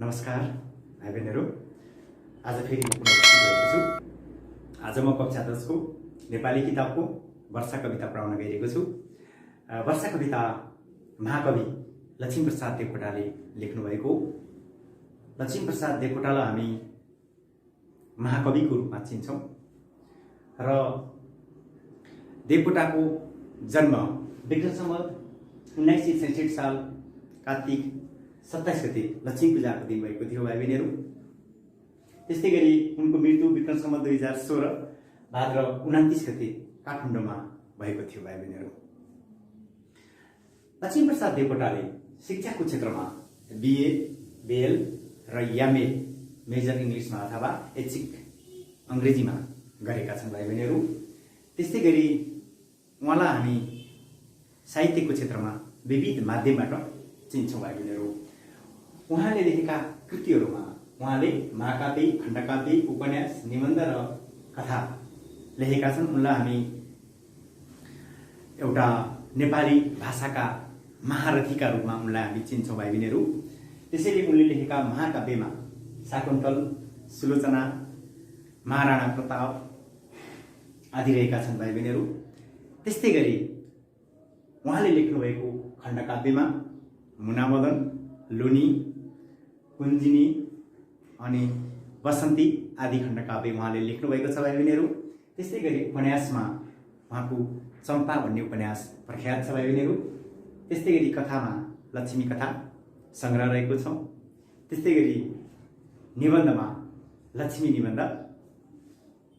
नमस्कार भाइ बहिनीहरू, आज फेरि म पुनः उपस्थित भएको छु। आज म कक्षा 10 को नेपाली किताबको वर्षा कविता पढाउन गइरहेको छु। वर्षा कविता महाकवि लक्ष्मीप्रसाद देवकोटाले लेख्नुभएको। लक्ष्मीप्रसाद देवकोटालाई हामी महाकविको रूपमा चिन्छौँ र देवकोटाको जन्म विक्रम सम्वत 1966 साल कार्तिक 27 गते लक्ष्मी पूजाको दिन भएको थियो भाइ बहिनीहरू। त्यस्तै गरी उनको मृत्यु विक्रम सम्वत 2016 भाद्र 29 गते काठमाडौँमा भएको थियो भाइ बहिनीहरू। लक्ष्मीप्रसाद देवकोटाले शिक्षाको क्षेत्रमा बीए, बीएल र एमए मेजर इङ्ग्लिसमा अथवा ऐच्छिक अङ्ग्रेजीमा गरेका छन् भाइ बहिनीहरू। त्यस्तै गरी उहाँलाई हामी साहित्यको क्षेत्रमा विविध माध्यमबाट चिन्छौँ भाइ बहिनीहरू। उहाँले लेखेका कृतिहरूमा उहाँले महाकाव्य, खण्डकाव्य, उपन्यास, निबन्ध र कथा लेखेका छन्। उनलाई हामी एउटा नेपाली भाषाका महारथीका रूपमा उनलाई हामी चिन्छौँ भाइ बहिनीहरू। त्यसैले उनले लेखेका महाकाव्यमा शाकुन्तल, सुलोचना, महाराणा प्रताप आदि रहेका छन् भाइ बहिनीहरू। त्यस्तै गरी उहाँले लेख्नुभएको खण्डकाव्यमा मुनामदन, लुनी, कुञ्जिनी अनि बसन्ती आदि खण्डकाव्य उहाँले लेख्नुभएको छ भाइ बहिनीहरू। त्यस्तै गरी उपन्यासमा उहाँको चम्पा भन्ने उपन्यास प्रख्यात छ भाइ बहिनीहरू। त्यस्तै गरी कथामा लक्ष्मी कथा सङ्ग्रह रहेको छ। त्यस्तै गरी निबन्धमा लक्ष्मी निबन्ध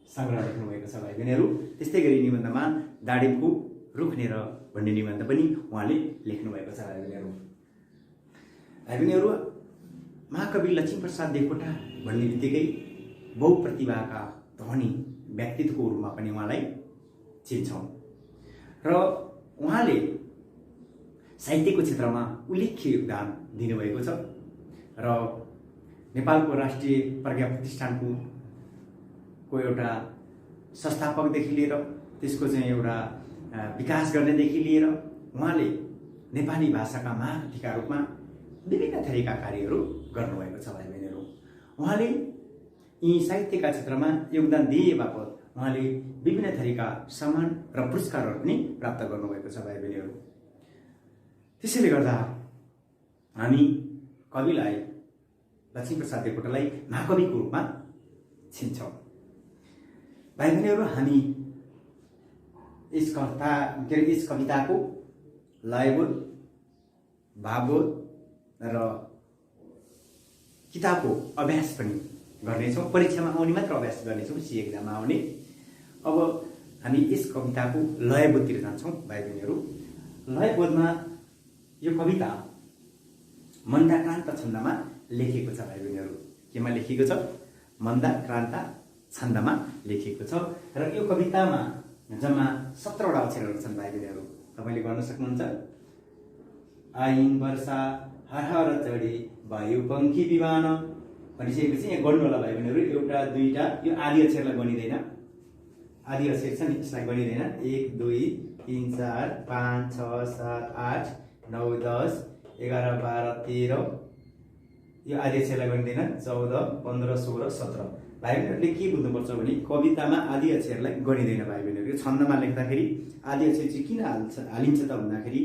सङ्ग्रह लेख्नुभएको छ भाइ बहिनीहरू। त्यस्तै गरी निबन्धमा दाडिमको रुखनेर भन्ने निबन्ध पनि उहाँले लेख्नुभएको छ भाइ बहिनीहरू। भाइ बहिनीहरू, महाकवि लक्ष्मीप्रसाद देवकोटा भन्ने बित्तिकै बहुप्रतिभाका धनी व्यक्तित्वको रूपमा पनि उहाँलाई चिन्छौँ र उहाँले साहित्यको क्षेत्रमा उल्लेख्य योगदान दिनुभएको छ र नेपालको राष्ट्रिय प्रज्ञा प्रतिष्ठानको एउटा संस्थापकदेखि लिएर त्यसको चाहिँ एउटा विकास गर्नेदेखि लिएर उहाँले नेपाली भाषाका महारथीका रूपमा विभिन्न थरीका कार्यहरू गर्नुभएको छ भाइ बहिनीहरू। उहाँले यी साहित्यका क्षेत्रमा योगदान दिए बापत उहाँले विभिन्न थरीका सम्मान र पुरस्कारहरू पनि प्राप्त गर्नुभएको छ भाइ बहिनीहरू। त्यसैले गर्दा हामी कविलाई लक्ष्मीप्रसाद देवकोटालाई महाकविको रूपमा चिन्छौँ भाइ बहिनीहरू। हामी यस कविताको लयबोध, भावबोध र किताबको अभ्यास पनि गर्नेछौँ। परीक्षामा आउने मात्र अभ्यास गर्नेछौँ, सी एक्जाममा आउने। अब हामी यस कविताको लयबोधतिर जान्छौँ भाइ बहिनीहरू। लयबोधमा यो कविता मन्दाक्रान्त छन्दमा लेखिएको छ भाइ बहिनीहरू। केमा लेखिएको छ? मन्दाक्रान्त छन्दमा लेखिएको छ र यो कवितामा जम्मा 17 वटा अक्षरहरू छन् भाइ बहिनीहरू। तपाईँले गर्न सक्नुहुन्छ। आइन् वर्षा हर चढी वायु पंखी विमान भनिसकेपछि यहाँ गर्नु होला भाइ बहिनीहरू। एउटा दुईटा यो आदि अक्षरलाई गनिँदैन, आदि अक्षर छ नि यसलाई गनिँदैन। 1 2 3 4 5 6 7 8 9 10 11 12 13 यो आदि अक्षरलाई गनिँदैन। 14 15 16 17 भाइ बहिनीहरूले के बुझ्नुपर्छ भने कवितामा आदि अक्षरलाई गनिँदैन भाइ बहिनीहरू। यो छन्दमा लेख्दाखेरि आदि अक्षर चाहिँ किन हालिन्छ त भन्दाखेरि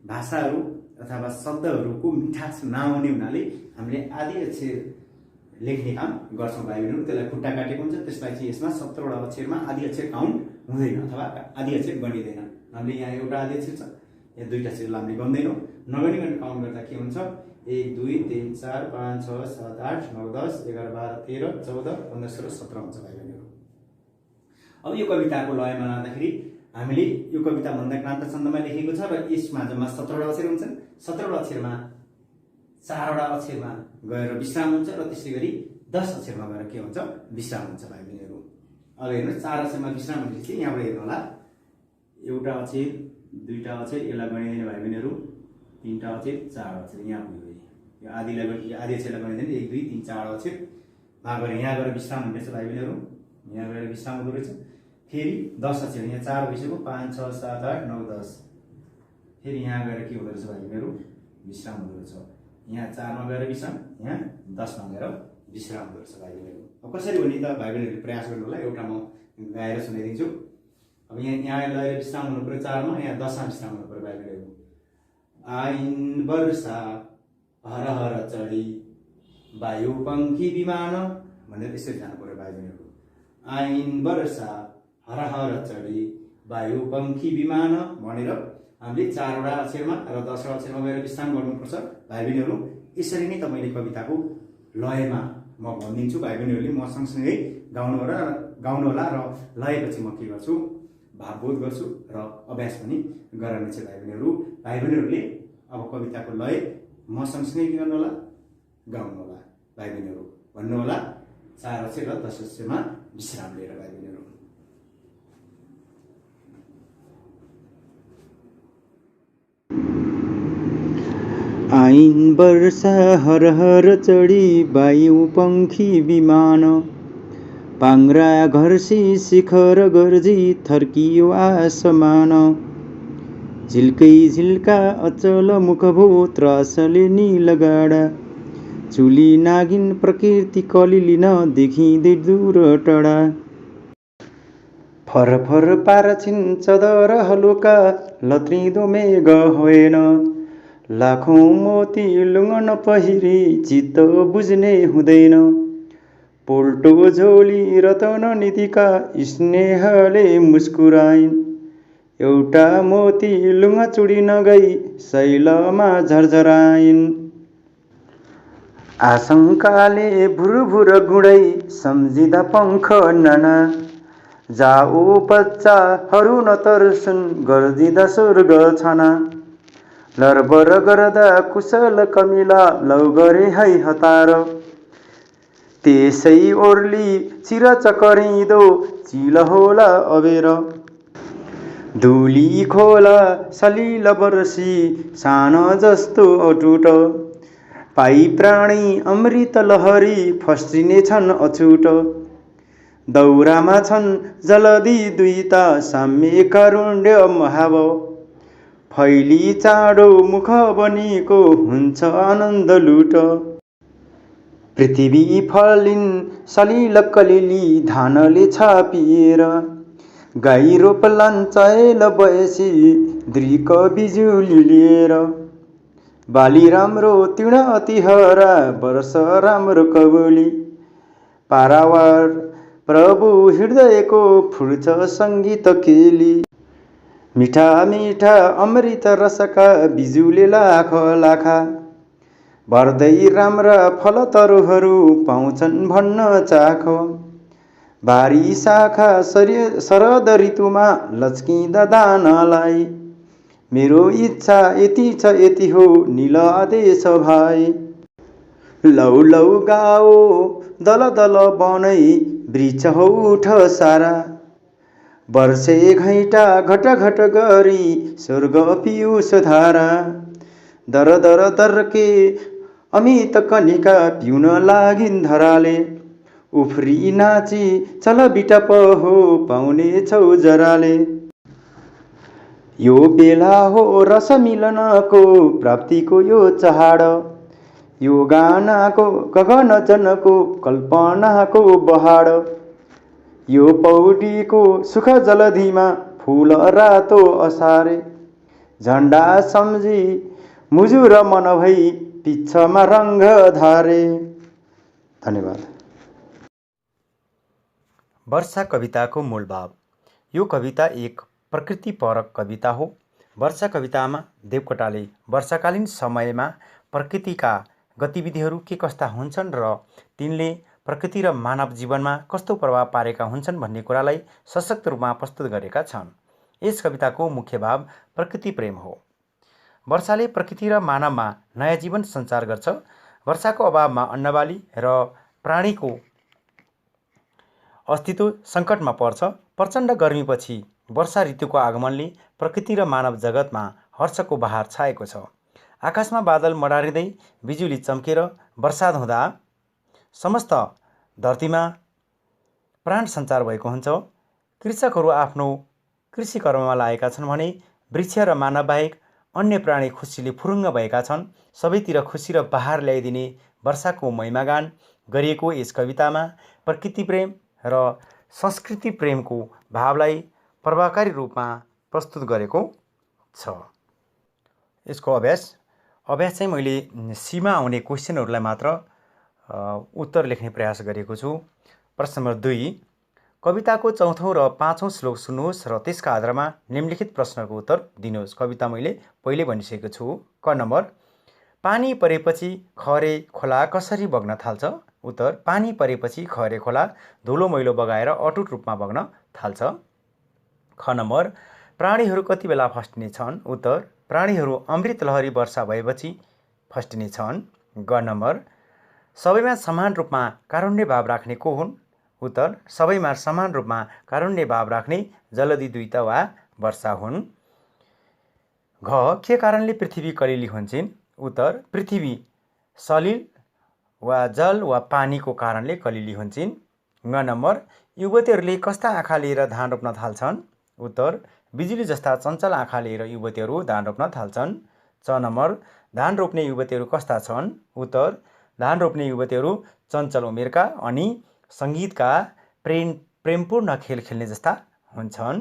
भाषाहरू अथवा शब्दहरूको मिठास नआउने हुनाले हामीले आदि अक्षर लेख्ने काम गर्छौँ भाइ बहिनीहरू। त्यसलाई खुट्टा काटेको हुन्छ, त्यसलाई चाहिँ यसमा 17 वटा अक्षरमा आदि अक्षर काउन्ट हुँदैन अथवा आदि अक्षर गनिँदैन। हामीले यहाँ एउटा आदि अक्षर छ, यहाँ दुईटा अक्षरलाई हामीले गन्दैनौँ। नगनिकन काउन्ट गर्दा के हुन्छ? 1 2 3 4 5 6 7 8 9 10 11 12 13 14 15 16 17 हुन्छ भाइ बहिनीहरू। अब यो कविताको लयमा लाँदाखेरि हामीले यो कविता मन्दाक्रान्त छन्दमा लेखेको छ र यसमा जम्मा 17 वटा अक्षर हुन्छन्। 17 वटा अक्षरमा 4 वटा अक्षरमा गएर विश्राम हुन्छ र त्यसै गरी 10 अक्षरमा गएर के हुन्छ? विश्राम हुन्छ भाइ बहिनीहरू। अब हेर्नुहोस्, 4 अक्षरमा विश्राम भनेपछि यहाँबाट हेर्नु होला। एउटा अक्षर, दुईटा अक्षर यसलाई गनिँदैन भाइ बहिनीहरू। 3टा अक्षर, 4 अक्षर यहाँ पुग्यो। यो आदि अक्षरलाई गनिँदैन। 1 2 3 4 अक्षर गएर यहाँ गएर विश्राम हुँदैछ भाइ बहिनीहरू। यहाँ गएर विश्राम हुँदो रहेछ। फेरि 10 अक्षर, यहाँ 4 भइसक्यो, 5 6 7 8 9 10 फेरि यहाँ गएर के हुँदो रहेछ भाइ बहिनीहरू? विश्राम हुँदो रहेछ। यहाँ 4 मा गएर विश्राम, यहाँ 10 मा गएर विश्राम गर्छ भाइ बहिनीहरू। अब कसरी हो नि त भाइ बहिनीहरूले प्रयास गर्नु होला। एउटा म गाएर सुनाइदिन्छु। अब यहाँ लगेर विश्राम हुनु पर्यो 4 मा, यहाँ 10 मा विश्राम हुनु पर्यो भाइ बहिनीहरू। आइन वर्षा हर हर चढी वायु पंखी विमान भनेर यसरी जानु पर्यो भाइ बहिनीहरू। आइन वर्षा हर हर चढी वायु पंखी विमान भनेर हामीले 4 वटा अक्षरमा र 10 वटा अक्षरमा गएर विश्राम गर्नुपर्छ भाइ बहिनीहरू। यसरी नै तपाईँले कविताको लयमा म भनिदिन्छु, भाइ बहिनीहरूले म सँगसँगै गाउनु होला र लयपछि म के गर्छु, भावबोध गर्छु र अभ्यास पनि गराउनेछ भाइ बहिनीहरू। भाइ बहिनीहरूले अब कविताको लय म सँगसँगै के गर्नु होला, गाउनु होला भाइ बहिनीहरू। भन्नु होला 4 अक्षर र 10 अक्षरमा विश्राम लिएर भाइ बहिनीहरू। आइन वर्षा हर हर चढी वायु पंखी विमान पाङ्रा घर्सी शिखर गर्जी थर्कियो आसमान झिल्कै झिल्का अचल मुखभो त्रासले नीलगाडा चुली नागिन प्रकृति कलिलिन देखिँदै दूर टडा फरफर पारछिन् चदर हलुका लत्रिँदो मेघ होइन लाखौं मोती लुङ्गन पहिरी चित्त बुझ्ने हुँदैन पोल्टो झोली रतन निधिका स्नेहले मुस्कुराइन् एउटा मोती लुङ्ग चुडिन गई शैलमा झरझराइन् आशंकाले भुरभुर गुडै सम्झिँदा पङ्ख नाना जाऊ बच्चाहरू नतर्सुन् गर्दिँदा स्वर्ग छाना लरबर गर्दा कुशल कमिला लौ गरे है हतार त्यसै ओर्ली चिर चकरिँदो चिल होला अबेर धुली खोला सलिल बर्सी सानो जस्तो अटुट पाई प्राणी अमृत लहरी फस्टिने छन् अछुट दौरामा छन् जलदी दुईता साम्य कारुण्य महाव फैली चाँडो मुख बनीको हुन्छ आनन्द लुट पृथ्वी फलिन् सलिल कलिली धानले छापिएर गाई रोपलान् चहेल बयसी दृक बिजुली लिएर बाली राम्रो तिण अति हरा वर्ष राम्रो कबुली पारावार प्रभु हृदयको फुर्छ सङ्गीत केली मिठा मिठा अमृत रसका बिजुले लाख लाखा भर्दै राम्रा फलतरुहरू पाउँछन् भन्न चाख बारी शाखा शरद ऋतुमा लच्किँदा दानालाई मेरो इच्छा यति छ यति हो नील आदेश भाइ लौ लौ गाओ दल दल बनै वृक्ष हो उठ सारा वर्षे घैटा घट घट गरी स्वर्ग पियुष धारा दर दर दर्के अमित कनिका पिउन लागिन् धराले उफ्री नाची चल बिटप हो पाउने छौ जराले यो बेला हो रस मिलनको प्राप्तिको यो चहाड यो गानाको गगन जनको कल्पनाको बहाड यो पौडीको सुख जलधिमा फूल रातो असारे झण्डा सम्झी मुजुर मन भई पिच्छमा रङ्ग धारे। धन्यवाद। वर्षा कविताको मूल भाव। यो कविता एक प्रकृतिपरक कविता हो। वर्षा कवितामा देवकोटाले वर्षाकालीन समयमा प्रकृतिका गतिविधिहरू के कस्ता हुन्छन् र तिनले प्रकृति र मानव जीवनमा कस्तो प्रभाव पारेका हुन्छन् भन्ने कुरालाई सशक्त रूपमा प्रस्तुत गरेका छन्। यस कविताको मुख्य भाव प्रकृति प्रेम हो। वर्षाले प्रकृति र मानवमा नयाँ जीवन सञ्चार गर्छ। वर्षाको अभावमा अन्नबाली र प्राणीको अस्तित्व सङ्कटमा पर्छ। प्रचण्ड गर्मीपछि वर्षा ऋतुको आगमनले प्रकृति र मानव जगतमा हर्षको बहार छाएको छ। आकाशमा बादल मडारिँदै बिजुली चम्केर वर्षाद हुँदा समस्त धरतीमा प्राण सञ्चार भएको हुन्छ। कृषकहरू आफ्नो कृषि कर्ममा लागेका छन् भने वृक्ष र मानव बाहेक अन्य प्राणी खुसीले फुरुङ्ग भएका छन्। सबैतिर खुसी र बहार ल्याइदिने वर्षाको महिमागान गरिएको यस कवितामा प्रकृति प्रेम र संस्कृति प्रेमको भावलाई प्रभावकारी रूपमा प्रस्तुत गरेको छ। यसको अभ्यास चाहिँ मैले सीमा आउने क्वेसनहरूलाई मात्र उत्तर लेख्ने प्रयास गरेको छु। प्रश्न नम्बर 2, कविताको 4औं र 5औं श्लोक सुन्नुहोस् र त्यसका आधारमा निम्नलिखित प्रश्नको उत्तर दिनुहोस्। कविता मैले पहिले भनिसकेको छु। क नम्बर, पानी परेपछि खहरे खोला कसरी बग्न थाल्छ? उत्तर, पानी परेपछि खहरे खोला धुलो मैलो बगाएर अटुट रूपमा बग्न थाल्छ। ख नम्बर, प्राणीहरू कति बेला फस्टिने छन्? उत्तर, प्राणीहरू अमृत लहरी वर्षा भएपछि फस्टिने छन्। ग नम्बर, सबैमा समान रूपमा कारुण्य भाव राख्ने को हुन्? उत्तर, सबैमा समान रूपमा कारुण्य भाव राख्ने जलधी द्वैत वा वर्षा हुन्। घ, के कारणले पृथ्वी कलिली हुन्छन्? उत्तर, पृथ्वी सलिल वा जल वा पानीको कारणले कलिली हुन्छन्। ग नम्बर, युवतीहरूले कस्ता आँखा लिएर धान रोप्न थाल्छन्? उत्तर, बिजुली जस्ता चञ्चल आँखा लिएर युवतीहरू धान रोप्न थाल्छन्। च नम्बर, धान रोप्ने युवतीहरू कस्ता छन्? उत्तर, धान रोप्ने युवतीहरू चञ्चल उमेरका अनि सङ्गीतका प्रेमपूर्ण खेल खेल्ने जस्ता हुन्छन्।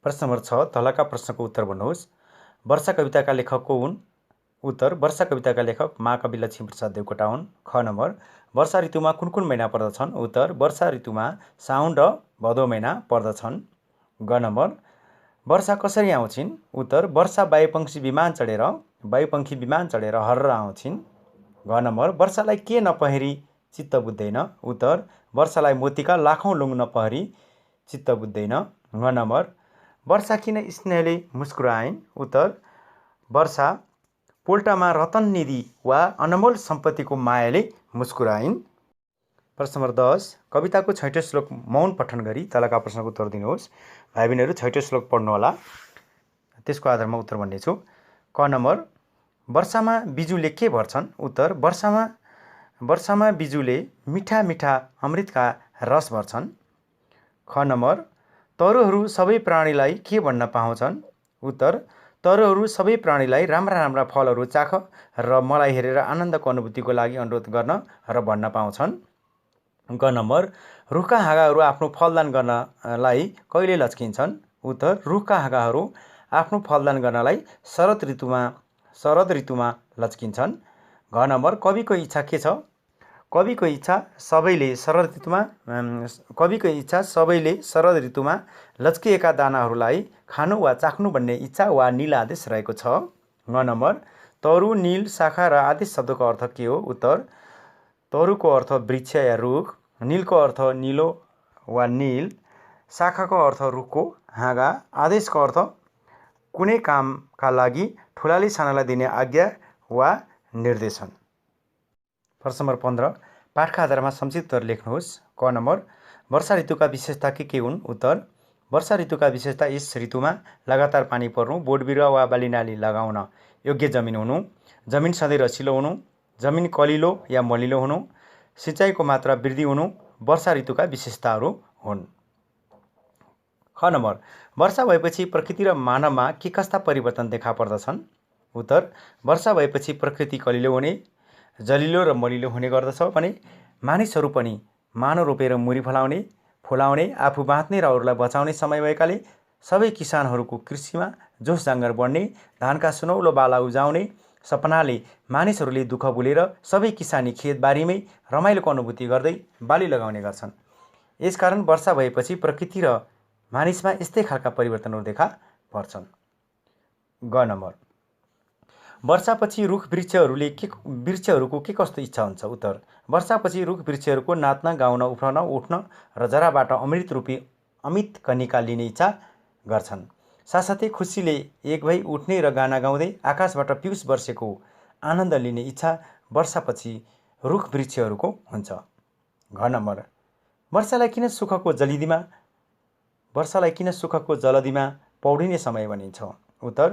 प्रश्न नम्बर 6, तलका प्रश्नको उत्तर भन्नुहोस्। वर्षा कविताका लेखक को हुन्? उत्तर, वर्षा कविताका लेखक महाकवि लक्ष्मीप्रसाद देवकोटा हुन्। ख नम्बर, वर्षा ऋतुमा कुन कुन महिना पर्दछन्? उत्तर, वर्षा ऋतुमा साउन र भदौ महिना पर्दछन्। ग नम्बर, वर्षा कसरी आउँछिन्? उत्तर, वर्षा वायुपंखी विमान चढेर हर्र आउँछिन्। घ नम्बर, वर्षालाई के नपहेरी चित्त बुझ्दैन? उत्तर, वर्षालाई मोतीका लाखौँ लुङ नपहेरी चित्त बुझ्दैन। घ नम्बर, वर्षा किन स्नेहले मुस्कुराइन्? उत्तर, वर्षा पोल्टामा रतन निधि वा अनमोल सम्पत्तिको मायाले मुस्कुराइन्। प्रश्न नम्बर 10, कविताको 6औं श्लोक मौन पठन गरी तलका प्रश्नको उत्तर दिनुहोस्। भाइ बहिनीहरू 6औं श्लोक पढ्नुहोला, त्यसको आधारमा उत्तर भन्नेछु। क नम्बर, वर्षामा बिजुले के भर्छन्? उत्तर, वर्षामा बिजुले मिठा मिठा अमृतका रस भर्छन्। ख नम्बर, तरुहरू सबै प्राणीलाई के भन्न पाउँछन्? उत्तर, तरुहरू सबै प्राणीलाई राम्रा राम्रा फलहरू चाख र मलाई हेरेर आनन्दको अनुभूतिको लागि अनुरोध गर्न र भन्न पाउँछन्। ग नम्बर, रुखका हाँगाहरू आफ्नो फलदान गर्नलाई कहिले लच्किन्छन्? उत्तर, रुखका हाँगाहरू आफ्नो फलदान गर्नलाई शरद ऋतुमा लच्किन्छन्। घ नम्बर, कविको इच्छा के छ? कविको इच्छा सबैले शरद ऋतुमा लच्किएका दानाहरूलाई खानु वा चाख्नु भन्ने इच्छा वा नील आदेश रहेको छ। ग नम्बर, तरु, नील, शाखा र आदेश शब्दको अर्थ के हो? उत्तर, तरुको अर्थ वृक्ष या रुख, नीलको अर्थ नीलो वा नील, शाखाको अर्थ रुखको हाँगा, आदेशको अर्थ कुनै कामका लागि ठुलाले सानालाई दिने आज्ञा वा निर्देशन। प्रश्न नम्बर 15, पाठका आधारमा संक्षिप्त उत्तर लेख्नुहोस्। क नम्बर, वर्षा ऋतुका विशेषता के हुन्? उत्तर, वर्षा ऋतुका विशेषता यस ऋतुमा लगातार पानी पर्नु, बोट बिरुवा वा बालीनाली लगाउन योग्य जमिन हुनु, जमिन सधैँ रसिलो हुनु, जमिन कलिलो या मलिलो हुनु, सिँचाइको मात्रा वृद्धि हुनु वर्षा ऋतुका विशेषताहरू हुन्। ख नम्बर, वर्षा भएपछि प्रकृति र मानवमा के कस्ता परिवर्तन देखा पर्दछन्? उत्तर, वर्षा भएपछि प्रकृति कलिलो हुने, जलिलो र मलिलो हुने गर्दछ भने मानिसहरू पनि मानो रोपेर मुरी फुलाउने, आफू बाँच्ने र अरूलाई बचाउने समय भएकाले सबै किसानहरूको कृषिमा जोस जाँगर बढ्ने, धानका सुनौलो बाला उब्जाउने सपनाले मानिसहरूले दुःख भुलेर सबै किसानी खेतबारीमै रमाइलोको अनुभूति गर्दै बाली लगाउने गर्छन्। यसकारण वर्षा भएपछि प्रकृति र मानिसमा यस्तै खालका परिवर्तनहरू देखा पर्छन्। ग नम्बर, वर्षापछि रुख वृक्षहरूको के कस्तो इच्छा हुन्छ? उत्तर, वर्षापछि रुख वृक्षहरूको नाच्न, गाउन, उफ्रन, उठ्न र जराबाट अमित कनिका लिने इच्छा गर्छन्। साथसाथै खुसीले एक भई उठ्ने र गाना गाउँदै आकाशबाट पिउस वर्षेको आनन्द लिने इच्छा वर्षापछि रुख वृक्षहरूको हुन्छ। घ नम्बर, वर्षालाई किन सुखको जलधिमा पौडिने समय भनिन्छ? उत्तर,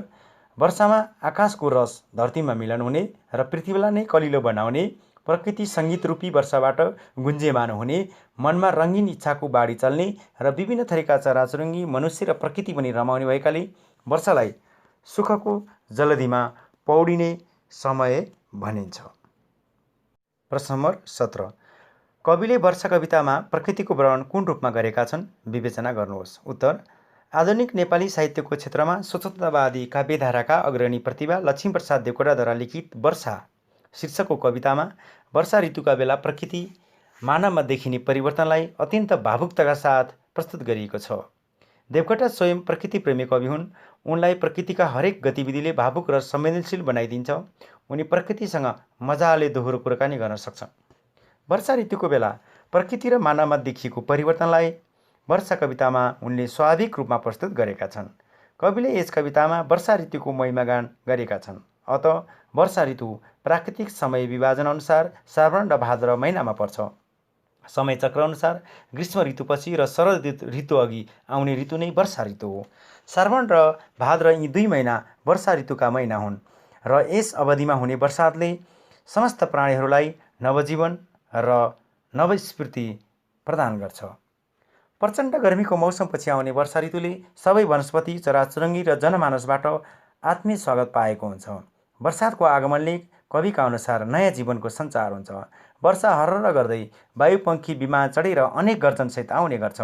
वर्षामा आकाशको रस धरतीमा मिलन हुने र पृथ्वीलाई नै कलिलो बनाउने प्रकृति सङ्गीत रूपी वर्षाबाट गुन्जेमान हुने, मनमा रङ्गीन इच्छाको बाढी चल्ने र विभिन्न थरीका चराचुरुङ्गी, मनुष्य र प्रकृति पनि रमाउने भएकाले वर्षालाई सुखको जलधिमा पौडिने समय भनिन्छ। प्रश्न नम्बर 17। कविले वर्षा कवितामा प्रकृतिको वर्णन कुन रूपमा गरेका छन्? विवेचना गर्नुहोस्। उत्तर: आधुनिक नेपाली साहित्यको क्षेत्रमा स्वतन्त्रवादी काव्यधाराका अग्रणी प्रतिभा लक्ष्मीप्रसाद देवकोटाद्वारा लिखित वर्षा शीर्षकको कवितामा वर्षा ऋतुका बेला प्रकृति मानवमा देखिने परिवर्तनलाई अत्यन्त भावुकताका साथ प्रस्तुत गरिएको छ। देवकोटा स्वयं प्रकृतिप्रेमी कवि हुन्। उनलाई प्रकृतिका हरेक गतिविधिले भावुक र संवेदनशील बनाइदिन्छ। उनी प्रकृतिसँग मजाले दोहोरो कुराकानी गर्न सक्छन्। वर्षा ऋतुको बेला प्रकृति र मानवमा देखिएको परिवर्तनलाई वर्षा कवितामा उनले स्वाभाविक रूपमा प्रस्तुत गरेका छन्। कविले यस कवितामा वर्षा ऋतुको महिमागान गरेका छन्। अत वर्षा ऋतु प्राकृतिक समय विभाजन अनुसार श्रावण र भाद्र महिनामा पर्छ। समय चक्र अनुसार ग्रीष्म ऋतुपछि र शरद ऋतु अघि आउने ऋतु नै वर्षा ऋतु हो। श्रावण र भाद्र यी 2 महिना वर्षा ऋतुका महिना हुन् र यस अवधिमा हुने वर्षाले समस्त प्राणीहरूलाई नवजीवन र नवस्फूर्ति प्रदान गर्छ। प्रचण्ड गर्मीको मौसमपछि आउने वर्षा ऋतुले सबै वनस्पति, चराचुरुङ्गी र जनमानसबाट आत्मीय स्वागत पाएको हुन्छ। वर्षाको आगमनले कविका अनुसार नयाँ जीवनको सञ्चार हुन्छ। वर्षा हर्र गर्दै वायुपङ्खी विमान चढेर अनेक गर्जनसहित आउने गर्छ।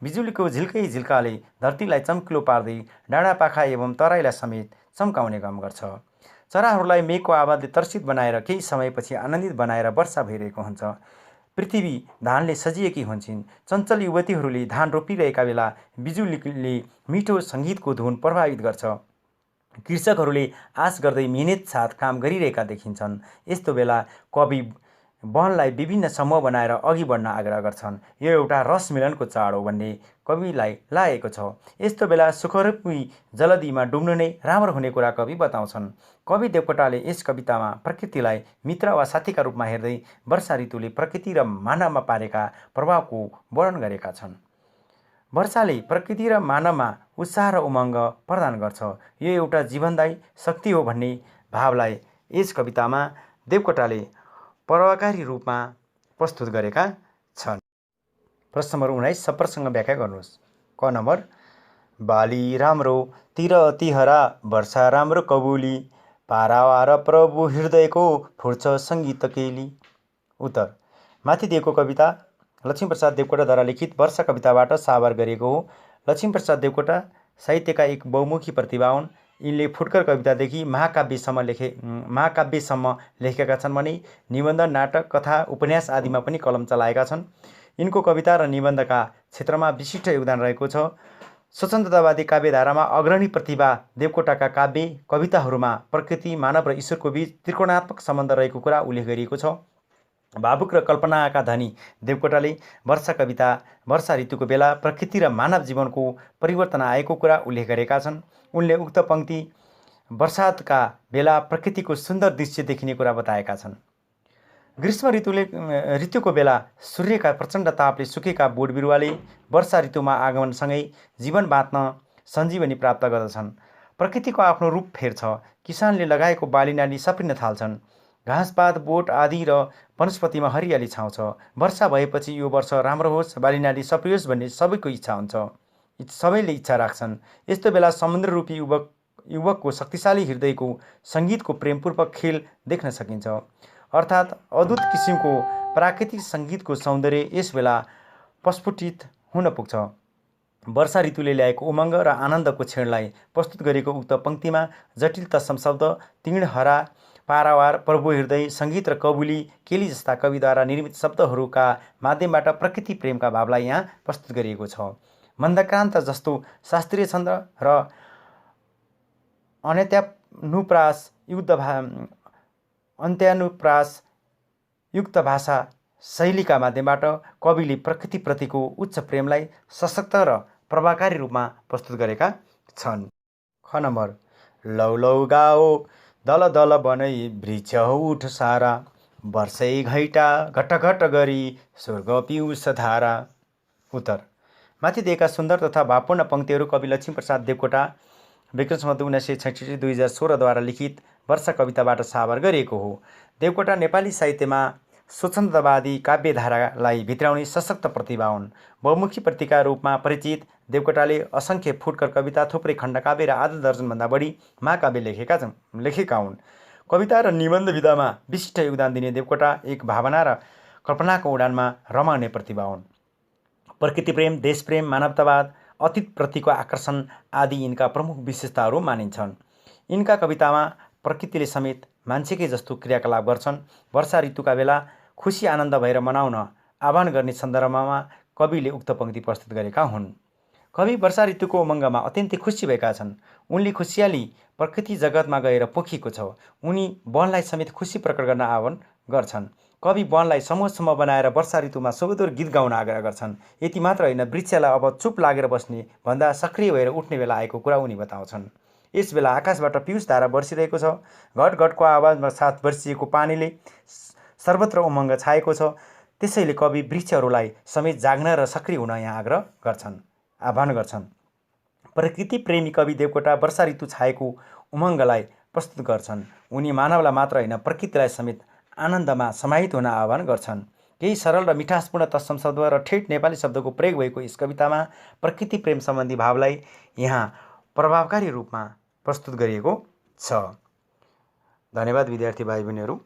बिजुलीको झिल्कै झिल्काले धरतीलाई चम्किलो पार्दै डाँडापाखा एवं तराईलाई समेत चम्काउने काम गर्छ। चराहरूलाई मेघको आवाजले तर्सित बनाएर केही समयपछि आनन्दित बनाएर वर्षा भइरहेको हुन्छ। पृथ्वी धानले सजिएकी हुन्छन्। चञ्चल युवतीहरूले धान रोपिरहेका बेला बिजुलीले मिठो सङ्गीतको धुन प्रभावित गर्छ। कृषकहरूले आश गर्दै मेहनत साथ काम गरिरहेका देखिन्छन्। यस्तो बेला कवि वनलाई विभिन्न समूह बनाएर अघि बढ्न आग्रह गर्छन्। यो एउटा रस मिलनको चाड हो भन्ने कविलाई लागेको छ। यस्तो बेला सुखरूपी जलधिमा डुब्नु नै राम्रो हुने कुरा कवि बताउँछन्। कवि देवकोटाले यस कवितामा प्रकृतिलाई मित्र वा साथीका रूपमा हेर्दै वर्षा ऋतुले प्रकृति र मानवमा पारेका प्रभावको वर्णन गरेका छन्। वर्षाले प्रकृति र मानवमा उत्साह र उमङ्ग प्रदान गर्छ। यो एउटा जीवनदायी शक्ति हो भन्ने भावलाई यस कवितामा देवकोटाले प्रभावकारी रूपमा प्रस्तुत गरेका छन्। प्रश्न नम्बर 19 सप्रसँग व्याख्या गर्नुहोस्। क नम्बर: बाली राम्रो तिर अति हरा वर्षा राम्रो कबुली पारावार प्रभु हृदयको फुर्छ सङ्गीत केली। उत्तर: माथि दिएको कविता लक्ष्मीप्रसाद देवकोटाद्वारा लिखित वर्षा कविताबाट साभार गरिएको हो। लक्ष्मीप्रसाद देवकोटा साहित्यका एक बहुमुखी प्रतिभा हुन्। यिनले फुटकर कवितादेखि महाकाव्यसम्म लेखेका छन् भने निबन्ध, नाटक, कथा, उपन्यास आदिमा पनि कलम चलाएका छन्। यिनको कविता र निबन्धका क्षेत्रमा विशिष्ट योगदान रहेको छ। स्वतन्त्रतावादी काव्यधारामा अग्रणी प्रतिभा देवकोटाका काव्य कविताहरूमा प्रकृति, मानव र ईश्वरको बीच त्रिकोणात्मक सम्बन्ध रहेको कुरा उल्लेख गरिएको छ। भावुक र कल्पनाका धनी देवकोटाले वर्षा ऋतुको बेला प्रकृति र मानव जीवनको परिवर्तन आएको कुरा उल्लेख गरेका छन्। उनले उक्त पंक्ति वर्षातका बेला प्रकृतिको सुन्दर दृश्य देखिने कुरा बताएका छन्। ग्रीष्म ऋतुको बेला सूर्यका प्रचण्ड तापले सुकेका बोट बिरुवाले वर्षा ऋतुमा आगमनसँगै जीवन बाँच्न सञ्जीवनी प्राप्त गर्दछन्। प्रकृतिको आफ्नो रूप फेर्छ। किसानले लगाएको बाली नाली सप्रिन थाल्छन्। घाँसपात, बोट आदि र वनस्पतिमा हरियाली छाउँछ। वर्षा भएपछि यो वर्ष राम्रो होस्, बाली नाली सप्रियोस् भन्ने सबैको इच्छा हुन्छ। सबैले इच्छा राख्छन्। यस्तो बेला समुद्ररूपी युवकको शक्तिशाली हृदयको सङ्गीतको प्रेमपूर्वक खेल देख्न सकिन्छ। अर्थात् अद्भुत किसिमको प्राकृतिक सङ्गीतको सौन्दर्य यस बेला प्रस्फुटित हुन पुग्छ। वर्षा ऋतुले ल्याएको उमङ्ग र आनन्दको क्षणलाई प्रस्तुत गरेको उक्त पंक्तिमा जटिल तत्सम शब्द, तीर्ण, हरा, पारावार, प्रभु हृदय, सङ्गीत र कबुली, केली जस्ता कविद्वारा निर्मित शब्दहरूका माध्यमबाट प्रकृति प्रेमका भावलाई यहाँ प्रस्तुत गरिएको छ। मन्दक्रान्त जस्तो शास्त्रीय छन्द र अन्त्यानुप्रास युक्त भाषा शैलीका माध्यमबाट कविले प्रकृतिप्रतिको उच्च प्रेमलाई सशक्त र प्रभावकारी रूपमा प्रस्तुत गरेका छन्। ख नम्बर: लौ लौ गाओ दल दल बनै वृक्ष उठ सारा वर्षै घैटा घट घट गरी स्वर्ग पिउस धारा। उत्तर: माथि दिएका सुन्दर तथा भावपूर्ण पंक्तिहरू कवि लक्ष्मीप्रसाद देवकोटा विक्रम सम्वत 1966-2016 द्वारा लिखित वर्षा कविताबाट साभार गरिएको हो। देवकोटा नेपाली साहित्यमा स्वच्छन्दतावादी काव्यधारालाई भित्राउने सशक्त प्रतिभा हुन्। बहुमुखी प्रतिका रूपमा परिचित देवकोटाले असङ्ख्य फुटकर कविता, थुप्रै खण्डकाव्य र आधा दर्जनभन्दा बढी महाकाव्य लेखेका हुन्। कविता र निबन्ध विधामा विशिष्ट योगदान दिने देवकोटा एक भावना र कल्पनाको उडानमा रमाउने प्रतिभा हुन्। प्रकृतिप्रेम, देशप्रेम, मानवतावाद, अतीतप्रतिको आकर्षण आदि यिनका प्रमुख विशेषताहरू मानिन्छन्। यिनका कवितामा प्रकृतिले समेत मान्छेकै जस्तो क्रियाकलाप गर्छन्। वर्षा ऋतुका बेला खुसी आनन्द भएर मनाउन आह्वान गर्ने सन्दर्भमा कविले उक्त पङ्क्ति प्रस्तुत गरेका हुन्। कवि वर्षा ऋतुको उमङ्गमा अत्यन्तै खुसी भएका छन्। उनले खुसियाली प्रकृति जगतमा गएर पोखिएको छ। उनी वनलाई समेत खुसी प्रकट गर्न आह्वान गर्छन्। कवि वनलाई समूह बनाएर वर्षा ऋतुमा सुमधुर गीत गाउन आग्रह गर्छन्। यति मात्र होइन, वृक्षलाई अब चुप लागेर बस्ने भन्दा सक्रिय भएर उठ्ने बेला आएको कुरा उनी बताउँछन्। यस बेला आकाशबाट पियुष धारा बर्सिरहेको छ। घटघटको आवाजमा साथ बर्सिएको पानीले सर्वत्र उमङ्ग छाएको छ। त्यसैले कवि वृक्षहरूलाई समेत जाग्न र सक्रिय हुन यहाँ आह्वान गर्छन्। प्रकृति प्रेमी कवि देवकोटा वर्षा ऋतु छाएको उमङ्गलाई प्रस्तुत गर्छन्। उनी मानवलाई मात्र होइन, प्रकृतिलाई समेत आनन्दमा समाहित हुन आह्वान गर्छन्। केही सरल र मिठासपूर्ण तत्सम शब्द र ठेट नेपाली शब्दको प्रयोग भएको यस कवितामा प्रकृति प्रेम सम्बन्धी भावलाई यहाँ प्रभावकारी रूपमा प्रस्तुत गरिएको छ। धन्यवाद विद्यार्थी भाइ बहिनीहरू।